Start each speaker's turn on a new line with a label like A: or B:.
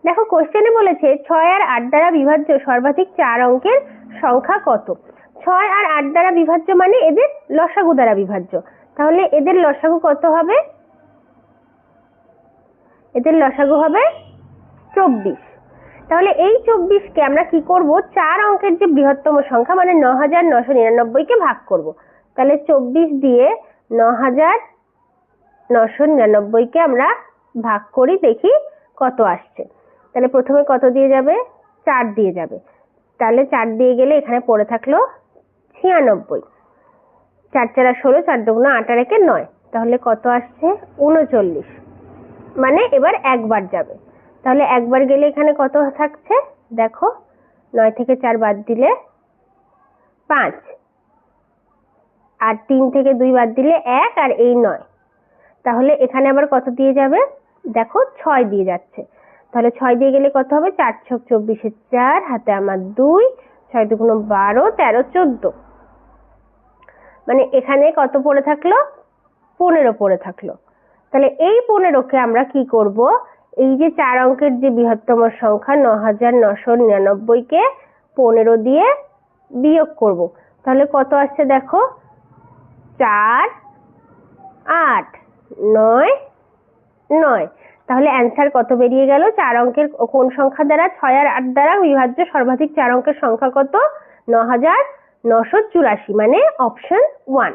A: দেখো কোশ্চেনে বলেছে 6 আর 8 দ্বারা বিভাজ্য সর্বাধিক 4 অঙ্কের সংখ্যা কত। 6 আর 8 দ্বারা বিভাজ্য মানে এদের লসাগু দ্বারা বিভাজ্য, তাহলে এদের লসাগু কত হবে? এদের লসাগু হবে 24। তাহলে এই 24কে আমরা কি করব, 4 অঙ্কের যে বৃহত্তম সংখ্যা মানে 9999 ভাগ করব। তাহলে 24 দিয়ে 9999 আমরা ভাগ করি, দেখি কত আসছে। তাহলে প্রথমে কত দিয়ে যাবে? 4 দিয়ে যাবে। তাহলে 4 দিয়ে গেলে এখানে পড়ে থাকলো 96। 4 4 16, 4 2 8 আর 1 9, তাহলে কত আসছে? 39। মানে এবার একবার যাবে, তাহলে একবার গেলে এখানে কত থাকছে দেখো, 9 থেকে 4 বাদ দিলে 5, আর 3 থেকে 2 বাদ দিলে 1, আর এই 9। তাহলে এখানে আবার কত দিয়ে যাবে? দেখো 6 দিয়ে যাচ্ছে। তাহলে 6 দিয়ে গেলে কত হবে? 4 ছক 24, 4 হাতে আমার 2, 6 2 12, 13 14। মানে এখানে কত পড়ে থাকলো? 15 পড়ে থাকলো। তাহলে এই 15কে আমরা কি করব, এই যে 4 অঙ্কের যে বৃহত্তম সংখ্যা 9999কে 15 দিয়ে বিয়োগ করব। তাহলে কত আসছে দেখো, 4 8 9 9। তাহলে অ্যান্সার কত বেরিয়ে গেল? 4 অঙ্কের কোন সংখ্যা দ্বারা 6 আর 8 দ্বারা বিভাজ্য সর্বাধিক 4 অঙ্কের সংখ্যা কত? 9984, মানে অপশন 1।